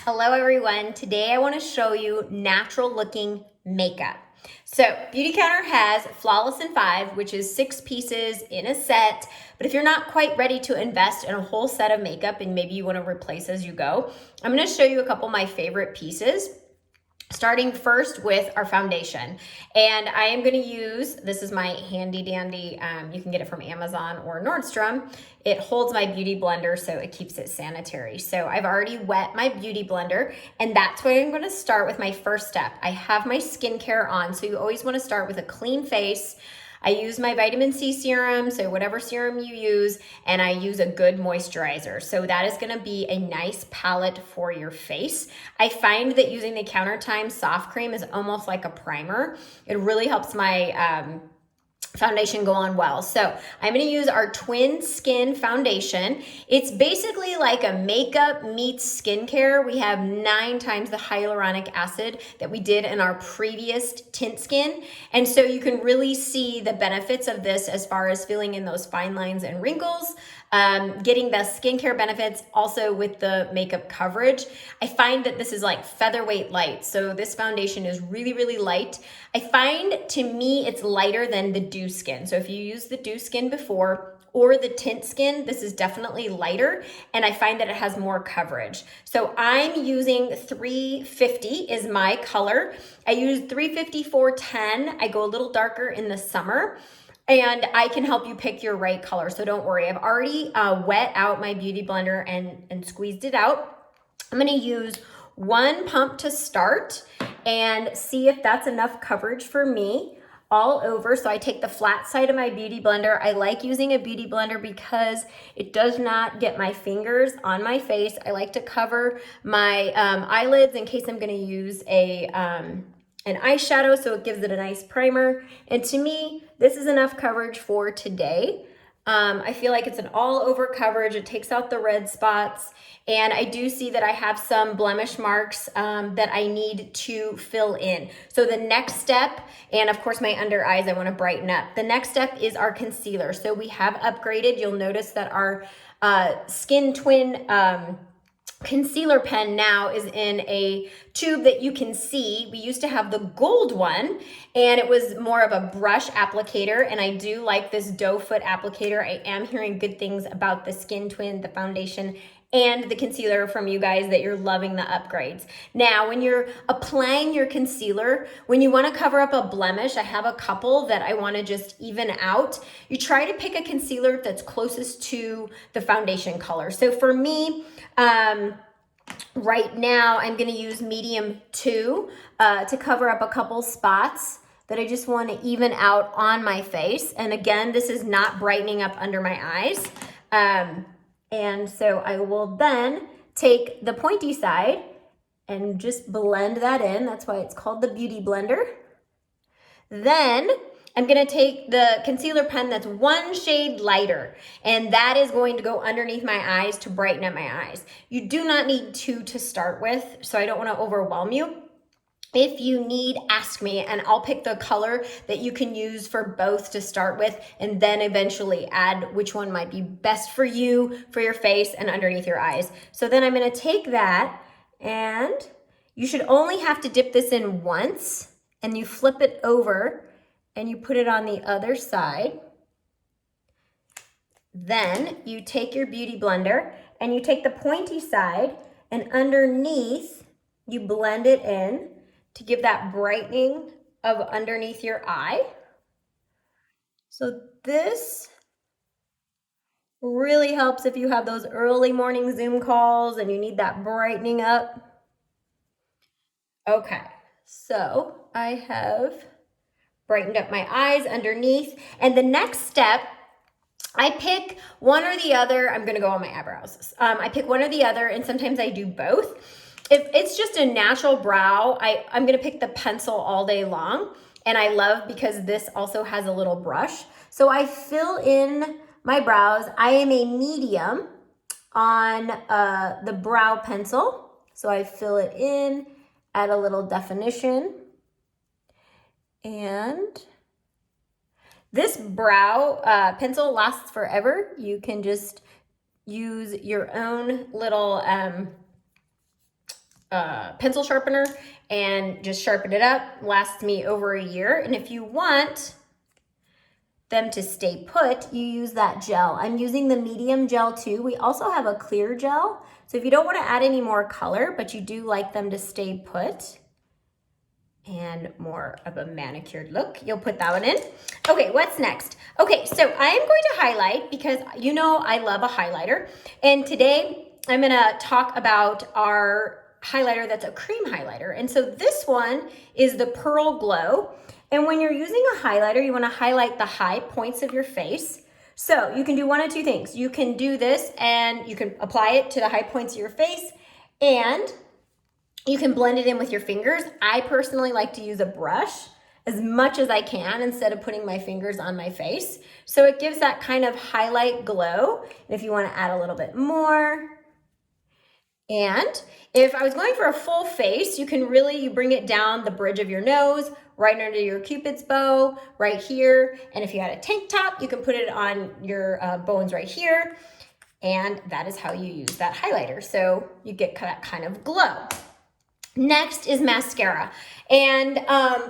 Hello everyone. Today I want to show you natural looking makeup. So Beautycounter has Flawless in 5, which is 6 pieces in a set. But if you're not quite ready to invest in a whole set of makeup and maybe you want to replace as you go, I'm going to show you a couple of my favorite pieces. Starting first with our foundation. And I am gonna use, this is my handy dandy, you can get it from Amazon or Nordstrom. It holds my beauty blender so it keeps it sanitary. So I've already wet my beauty blender and that's where I'm gonna start with my first step. I have my skincare on, so you always wanna start with a clean face. I use my vitamin C serum, so whatever serum you use, and I use a good moisturizer. So that is gonna be a nice palette for your face. I find that using the Counter Time soft cream is almost like a primer. It really helps my foundation go on well. So I'm going to use our Twin Skin foundation. It's basically like a makeup meets skincare. We have 9 times the hyaluronic acid that we did in our previous tint skin. And so you can really see the benefits of this as far as filling in those fine lines and wrinkles, getting the skincare benefits also with the makeup coverage. I find that this is like featherweight light. So this foundation is really, really light. I find to me it's lighter than the Dew Skin. So if you use the Dew Skin before or the tint skin, this is definitely lighter and I find that it has more coverage. So I'm using 350 is my color. I use 350 410. I go a little darker in the summer. And I can help you pick your right color, so don't worry. I've already wet out my beauty blender and squeezed it out. I'm gonna use 1 pump to start and see if that's enough coverage for me all over. So I take the flat side of my beauty blender. I like using a beauty blender because it does not get my fingers on my face. I like to cover my eyelids in case I'm gonna use an eyeshadow, so it gives it a nice primer. And to me, this is enough coverage for today. I feel like it's an all over coverage. It takes out the red spots. And I do see that I have some blemish marks that I need to fill in. So the next step, and of course my under eyes, I wanna brighten up. The next step is our concealer. So we have upgraded. You'll notice that our Skin Twin concealer pen now is in a tube that you can see. We used to have the gold one and it was more of a brush applicator, and I do like this doe foot applicator. I am hearing good things about the Skin Twin, the foundation, and the concealer from you guys, that you're loving the upgrades. Now, when you're applying your concealer, when you want to cover up a blemish, I have a couple that I want to just even out. You try to pick a concealer that's closest to the foundation color. So for me, right now, I'm going to use medium 2 to cover up a couple spots that I just want to even out on my face. And again, this is not brightening up under my eyes. And so I will then take the pointy side and just blend that in. That's why it's called the Beauty Blender. Then I'm gonna take the concealer pen that's 1 shade lighter, and that is going to go underneath my eyes to brighten up my eyes. You do not need 2 to start with, so I don't wanna overwhelm you. If you need, ask me, and I'll pick the color that you can use for both to start with, and then eventually add which one might be best for you, for your face, and underneath your eyes. So then I'm gonna take that, and you should only have to dip this in once, and you flip it over, and you put it on the other side. Then you take your beauty blender, and you take the pointy side, and underneath, you blend it in to give that brightening of underneath your eye. So this really helps if you have those early morning Zoom calls and you need that brightening up. Okay, so I have brightened up my eyes underneath. And the next step, I pick one or the other. I'm gonna go on my eyebrows. I pick one or the other, and sometimes I do both. If it's just a natural brow, I'm gonna pick the pencil all day long. And I love because this also has a little brush. So I fill in my brows. I am a medium on the brow pencil. So I fill it in, add a little definition. And this brow pencil lasts forever. You can just use your own little pencil sharpener and just sharpen it up. Lasts me over a year. And if you want them to stay put, you use that gel. I'm using the medium gel too. We also have a clear gel. So if you don't want to add any more color, but you do like them to stay put and more of a manicured look, you'll put that one in. Okay, what's next? Okay, so I am going to highlight because you know I love a highlighter. And today I'm gonna talk about our highlighter that's a cream highlighter. And so this one is the Pearl Glow. And when you're using a highlighter, you wanna highlight the high points of your face. So you can do one of two things. You can do this and you can apply it to the high points of your face, and you can blend it in with your fingers. I personally like to use a brush as much as I can instead of putting my fingers on my face. So it gives that kind of highlight glow. And if you wanna add a little bit more, and if I was going for a full face, you bring it down the bridge of your nose, right under your Cupid's bow, right here. And if you had a tank top, you can put it on your bones right here. And that is how you use that highlighter. So you get that kind of glow. Next is mascara. And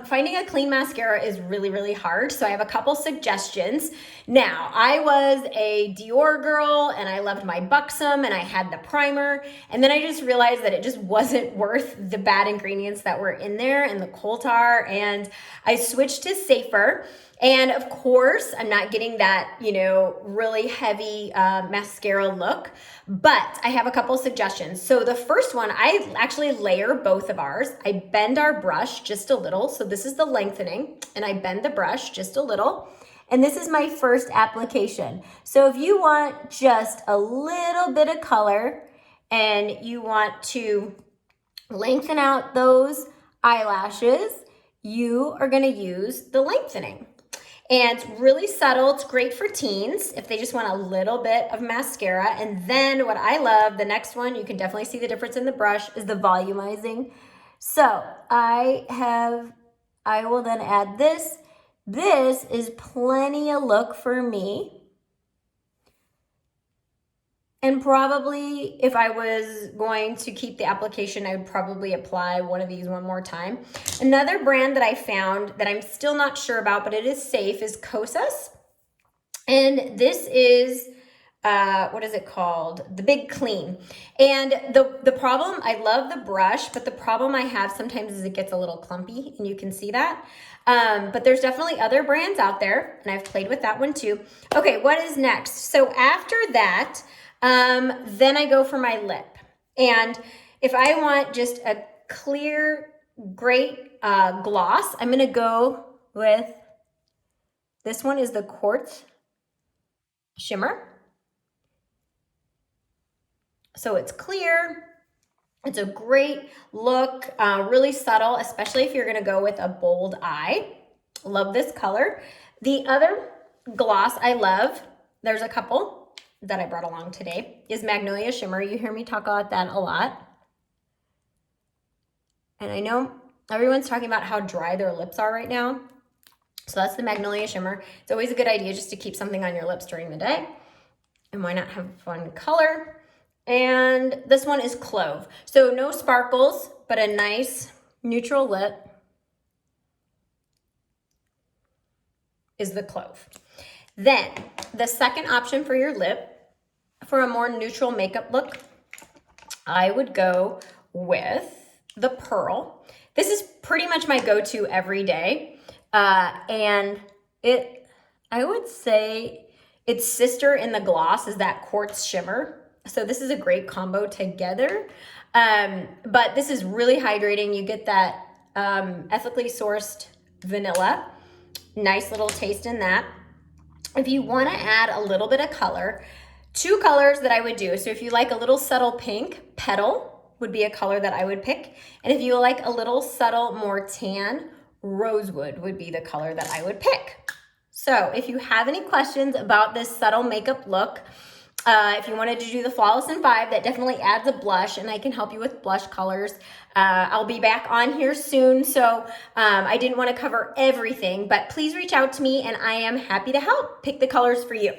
finding a clean mascara is really, really hard. So I have a couple suggestions. Now, I was a Dior girl and I loved my Buxom and I had the primer. And then I just realized that it just wasn't worth the bad ingredients that were in there and the coal tar. And I switched to safer. And of course, I'm not getting that, really heavy mascara look, but I have a couple suggestions. So the first one, I actually layer both of ours. I bend our brush just a little. So this is the lengthening, and I bend the brush just a little. And this is my first application. So if you want just a little bit of color and you want to lengthen out those eyelashes, you are gonna use the lengthening. And it's really subtle. It's great for teens if they just want a little bit of mascara. And then what I love, the next one, you can definitely see the difference in the brush, is the volumizing. So I will then add this. This is plenty of look for me. And probably if I was going to keep the application, I would probably apply one of these one more time. Another brand that I found that I'm still not sure about, but it is safe, is Kosas. And this is, what is it called? The Big Clean. And the problem, I love the brush, but the problem I have sometimes is it gets a little clumpy, and you can see that. But there's definitely other brands out there, and I've played with that one too. Okay, what is next? So after that, then I go for my lip. And if I want just a clear, great gloss, I'm gonna go with, this one is the Quartz Shimmer. So it's clear, it's a great look, really subtle, especially if you're gonna go with a bold eye. Love this color. The other gloss I love, there's a couple that I brought along today, is Magnolia Shimmer. You hear me talk about that a lot. And I know everyone's talking about how dry their lips are right now. So that's the Magnolia Shimmer. It's always a good idea just to keep something on your lips during the day. And why not have fun color? And this one is Clove. So no sparkles, but a nice neutral lip is the Clove. Then the second option for your lip, for a more neutral makeup look, I would go with the Pearl. This is pretty much my go-to every day. And I would say its sister in the gloss is that Quartz Shimmer. So this is a great combo together. But this is really hydrating. You get that ethically sourced vanilla. Nice little taste in that. If you want to add a little bit of color, two colors that I would do. So if you like a little subtle pink, Petal would be a color that I would pick. And if you like a little subtle, more tan, Rosewood would be the color that I would pick. So if you have any questions about this subtle makeup look, if you wanted to do the Flawless in 5, that definitely adds a blush, and I can help you with blush colors. I'll be back on here soon, so I didn't want to cover everything, but please reach out to me, and I am happy to help pick the colors for you.